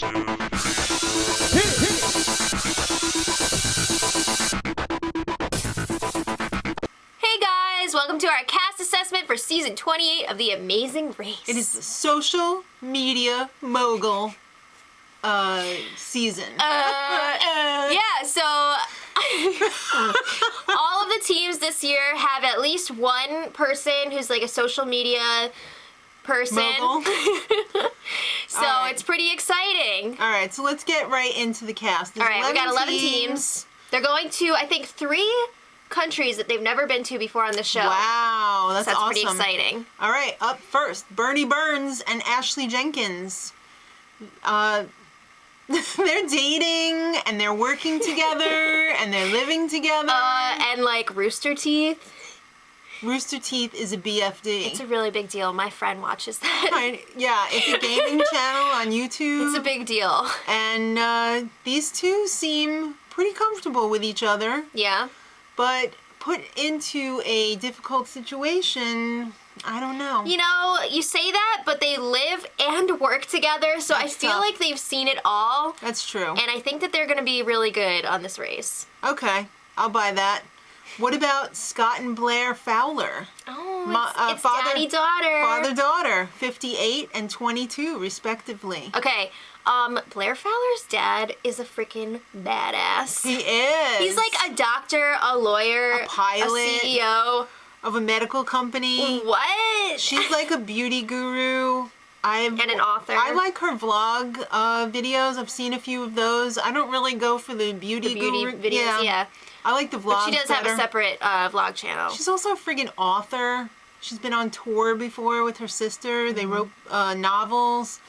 Hey guys, welcome to our cast assessment for season 28 of The Amazing Race. It is the social media mogul season. Yeah, so all of the teams this year have at least one person who's like a social media person. Mogul. So it's pretty exciting. All right, so let's get right into the cast. There's All right, we got 11 teams. They're going to, I think, 3 countries that they've never been to before on the show. Wow, that's awesome. Pretty exciting. All right, up first, Burnie Burns and Ashley Jenkins. They're dating, and they're working together, and they're living together. And like Rooster Teeth. Rooster Teeth is a BFD. It's a really big deal. My friend watches that. Yeah, it's a gaming channel on YouTube. It's a big deal. And these two seem pretty comfortable with each other. Yeah. But put into a difficult situation, I don't know. You know, you say that, but they live and work together, so That's I feel tough. like they've seen it all. That's true. And I think that they're going to be really good on this race. Okay, I'll buy that. What about Scott and Blair Fowler? Oh, it's daddy-daughter. Father-daughter, 58 and 22, respectively. Okay, Blair Fowler's dad is a freaking badass. He is. He's like a doctor, a lawyer, A pilot. a CEO. Of a medical company. What? She's like a beauty guru. And an author. I like her vlog videos. I've seen a few of those. I don't really go for the beauty guru videos, yeah. I like the vlogs. But she does have a separate vlog channel. She's also a friggin' author. She's been on tour before with her sister. They wrote novels.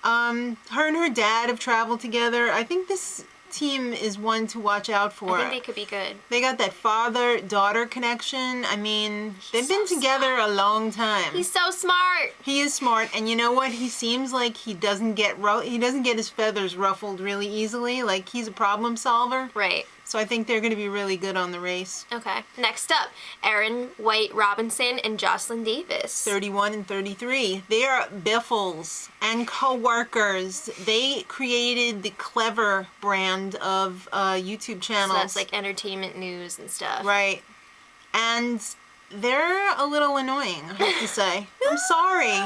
Her and her dad have traveled together. I think this team is one to watch out for. I think they could be good. They got that father-daughter connection. I mean, they've been together a long time. He's so smart. He is smart, and you know what? He seems like he doesn't get his feathers ruffled really easily. Like, he's a problem solver. Right. So I think they're going to be really good on the race. Okay. Next up, Erin White Robinson and Joslyn Davis. 31 and 33. They are biffles and co-workers. They created the Clever brand of YouTube channels. So that's like entertainment news and stuff. Right. And they're a little annoying, I have to say. I'm sorry.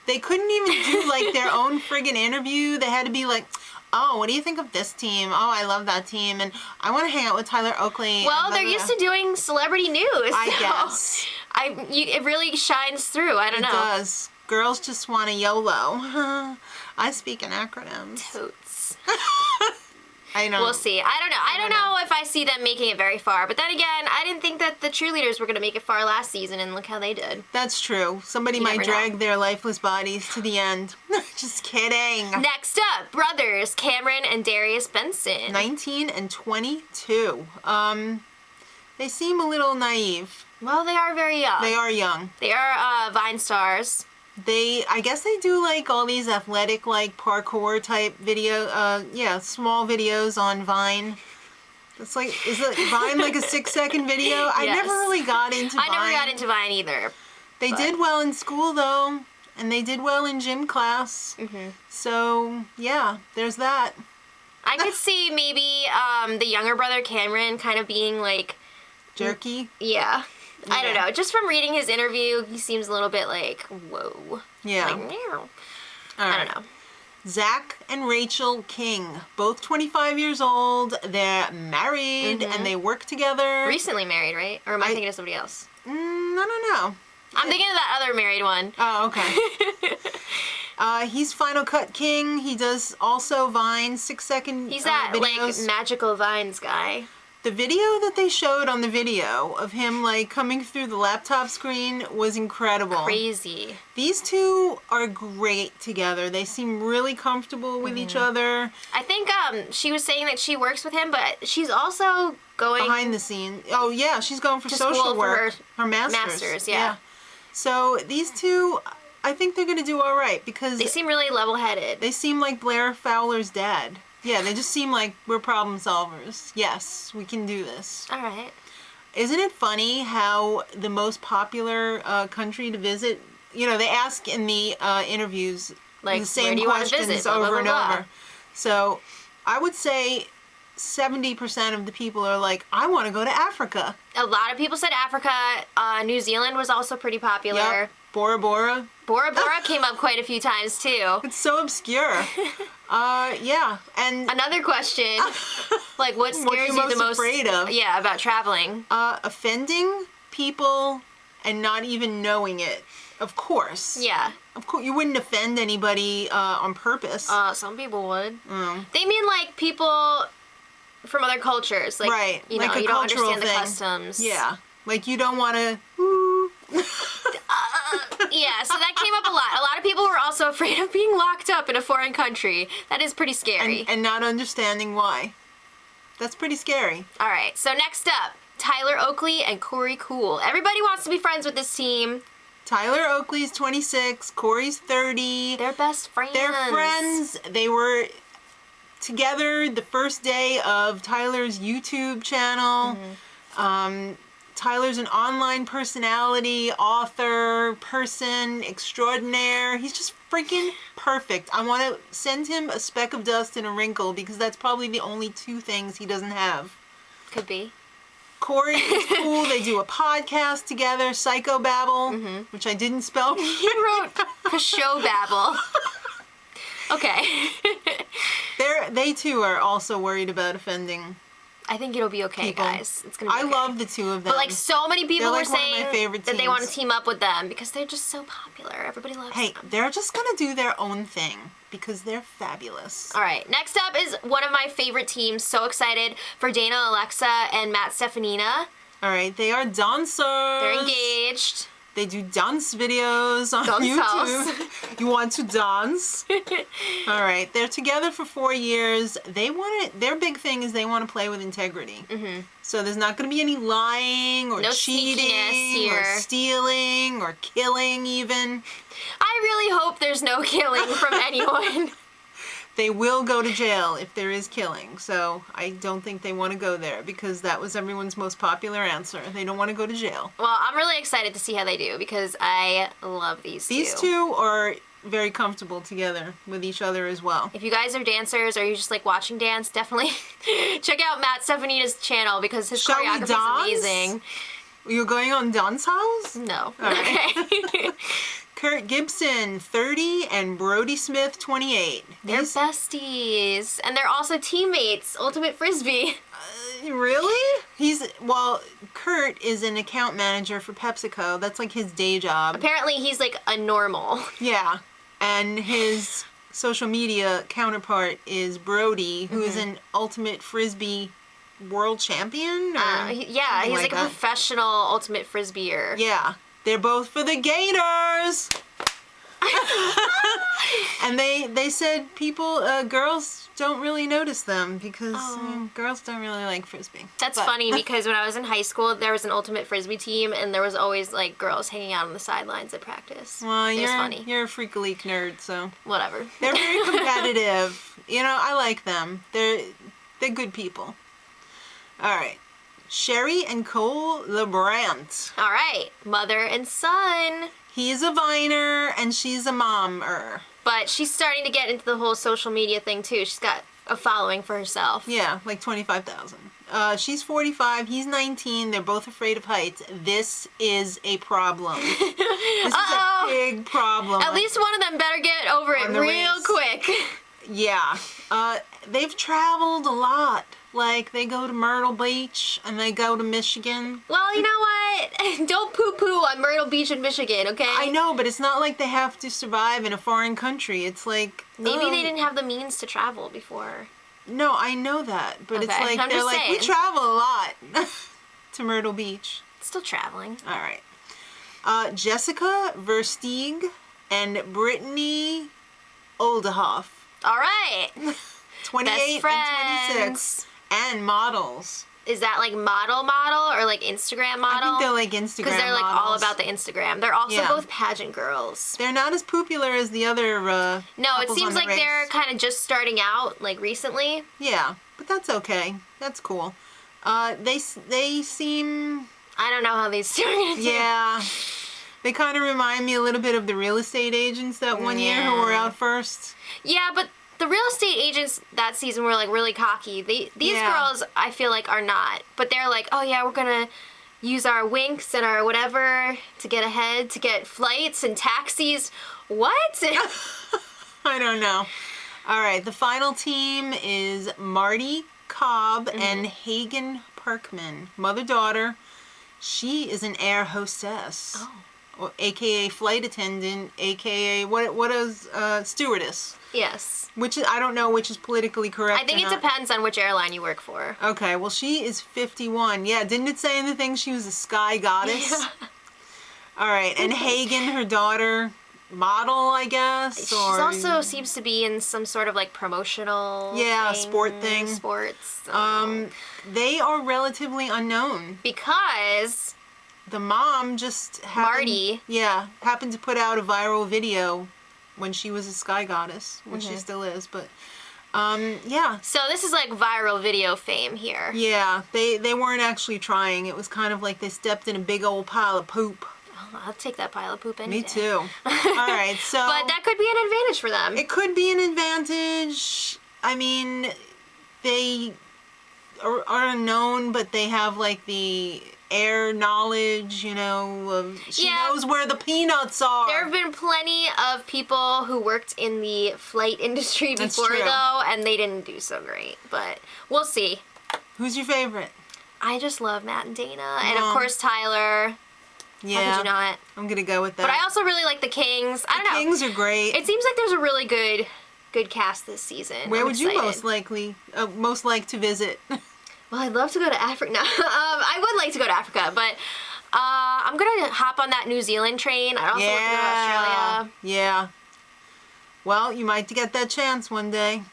They couldn't even do like their own friggin' interview. They had to be like, oh, what do you think of this team? Oh, I love that team. And I want to hang out with Tyler Oakley. Well, they're used to doing celebrity news. I guess. It really shines through. I don't know. It does. Girls just want a YOLO. I speak in acronyms. Totes. I know. We'll see. I don't know. I don't know if I see them making it very far. But then again, I didn't think that the cheerleaders were going to make it far last season, and look how they did. That's true. Somebody might drag their lifeless bodies to the end. Just kidding. Next up, brothers Cameron and Darius Benson. 19 and 22. They seem a little naive. Well, they are very young. They are young. They are Vine stars. I guess they do like all these athletic, like parkour type small videos on Vine. It's like, is it Vine like a 6-second video? Yes. I never really got into Vine. I never got into Vine either. They did well in school though, and they did well in gym class. Mm-hmm. So yeah, there's that. I could see maybe the younger brother Cameron kind of being like jerky. Yeah. I don't know. Just from reading his interview, he seems a little bit like, whoa. Yeah. Like, meow. I don't know. Zach and Rachel King, both 25 years old. They're married and they work together. Recently married, right? Or am I thinking of somebody else? I don't know. I'm thinking of that other married one. Oh, okay. He's Final Cut King. He does also Vine 6-second He's that videos. like magical vines guy. The video that they showed on the video of him like coming through the laptop screen was incredible. Crazy. These two are great together. They seem really comfortable with each other. I think she was saying that she works with him, but she's also going behind the scenes. Oh yeah, she's going for social work. Her master's. Yeah. So these two, I think they're gonna do all right because they seem really level-headed. They seem like Blair Fowler's dad. Yeah, they just seem like we're problem solvers. Yes, we can do this. All right. Isn't it funny how the most popular country to visit, you know, they ask in the interviews, Like, the same where do you want to questions visit? Blah, blah, over and blah, blah. over. So I would say 70% of the people are like, I want to go to Africa. A lot of people said Africa. New Zealand was also pretty popular. Yep. Bora Bora. Bora Bora came up quite a few times too. It's so obscure. Yeah. And Another question, like what scares what are you you the most afraid of? Yeah, about traveling. Offending people and not even knowing it. Of course. Yeah. Of course, you wouldn't offend anybody on purpose. Some people would. They mean like people from other cultures, like right. you like know, a you don't cultural understand thing. the customs. Yeah. Like you don't want to. Yeah, so that came up a lot. A lot of people were also afraid of being locked up in a foreign country. That is pretty scary. And not understanding why. That's pretty scary. All right, so next up, Tyler Oakley and Corey Cool. Everybody wants to be friends with this team. Tyler Oakley's 26, Corey's 30. They're best friends. They're friends. They were together the first day of Tyler's YouTube channel. Tyler's an online personality, author, person extraordinaire. He's just freaking perfect. I want to send him a speck of dust and a wrinkle because that's probably the only two things he doesn't have. Could be. Corey is cool. They do a podcast together, Psychobabble, which I didn't spell. You wrote Pashobabble. Okay. They too are also worried about offending. I think it'll be okay, people. guys. It's gonna be I okay. love the two of them. But like so many people They're like were one of my saying favorite that they want to teams. team up with them because they're just so popular. Everybody loves Hey, them. they're just gonna do their own thing because they're fabulous. All right, next up is one of my favorite teams. So excited for Dana, Alexa, and Matt Stefanina. All right, they are dancers. They're engaged. They do dance videos on Dance YouTube. You want to dance? All right, they're together for 4 years. They want it. Their big thing is they want to play with integrity. So there's not going to be any lying or No cheating sneakiness here. or stealing or killing even. I really hope there's no killing from anyone. They will go to jail if there is killing. So I don't think they want to go there because that was everyone's most popular answer. They don't want to go to jail. Well, I'm really excited to see how they do because I love these two. These two are very comfortable together with each other as well. If you guys are dancers or you just like watching dance, definitely check out Matt Stefanina's channel because his Shall we choreography is dance? amazing. You're going on Dance House? No. All right. Okay. Kurt Gibson, 30, and Brodie Smith, 28. They're besties. And they're also teammates. Ultimate Frisbee. Really? Kurt is an account manager for PepsiCo. That's like his day job. Apparently he's like a normal. Yeah. And his social media counterpart is Brodie, who is an Ultimate Frisbee world champion? He's something like a that. professional Ultimate Frisbeer. Yeah. They're both for the Gators. And they said girls don't really notice them because girls don't really like Frisbee. That's But- funny because when I was in high school, there was an Ultimate Frisbee team and there was always like girls hanging out on the sidelines at practice. Well, it was funny. you're a freak-a-leak nerd, so Whatever. they're very competitive. I like them. They're good people. All right. Sheri and Cole LeBrant. All right, mother and son. He's a Viner and she's a mommer. But she's starting to get into the whole social media thing too. She's got a following for herself. Yeah, like 25,000. She's 45, he's 19. They're both afraid of heights. This is a problem. This is a big problem. At least one of them better get over it On the real race. quick. Yeah. They've traveled a lot. Like, they go to Myrtle Beach and they go to Michigan. Well, you know what? Don't poo-poo on Myrtle Beach in Michigan, okay? I know, but it's not like they have to survive in a foreign country. It's like... Maybe they didn't have the means to travel before. No, I know that. But it's Okay, like, I'm they're just like, we saying. travel a lot to Myrtle Beach. Still traveling. All right. Jessica Versteeg and Brittany Oldehoff. All right. 28 Best and 26. friends. And models. Is that like model or like Instagram model? I think they're like Instagram Because they're like all models. about the Instagram. They're also Yeah. both pageant girls. They're not as popular as the other No, it couples seems on the like race. they're kind of just starting out like recently. Yeah, but that's okay. That's cool. They seem... I don't know how these two are gonna do. Yeah. They kind of remind me a little bit of the real estate agents that one year who were out first. Yeah, but the real estate agents that season were like really cocky. These girls, I feel like, are not. But they're like, oh yeah, we're gonna use our winks and our whatever to get ahead, to get flights and taxis. What? I don't know. All right, the final team is Marty Cobb and Hagen Parkman, mother-daughter. She is an air hostess. Oh. Or AKA flight attendant, AKA what is stewardess? Yes. Which is, I don't know which is politically correct. I think it depends on which airline you work for. Okay, well she is 51. Yeah, didn't it say in the thing she was a sky goddess? Yeah. All right, and Hagen, her daughter, model, I guess. She also seems to be in some sort of like promotional sport thing. Sports. They are relatively unknown. Because the mom just happened to put out a viral video when she was a sky goddess, which she still is, but so this is like viral video fame here. Yeah, they weren't actually trying. It was kind of like they stepped in a big old pile of poop. Oh, I'll take that pile of poop any Me day. too. All right, so but that could be an advantage for them. It could be an advantage. I mean, they are unknown, but they have like the air knowledge, you know. She knows where the peanuts are. There have been plenty of people who worked in the flight industry before, true. though, and they didn't do so great. But we'll see. Who's your favorite? I just love Matt and Dana. And, of course, Tyler. Yeah. How could you not? I'm going to go with that. But I also really like the Kings. I don't know. The Kings are great. It seems like there's a really good cast this season. Where would you excited. most like to visit? Well, I'd love to go to Africa. No, I would like to go to Africa, but I'm going to hop on that New Zealand train. I'd also like to go to Australia. Yeah. Well, you might get that chance one day.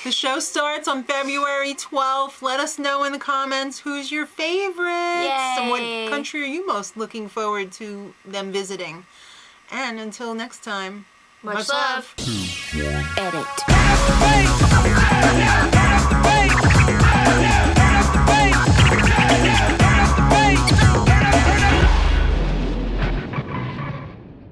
The show starts on February 12th. Let us know in the comments who's your favorite. Yay. And what country are you most looking forward to them visiting? And until next time, Much love. Edit.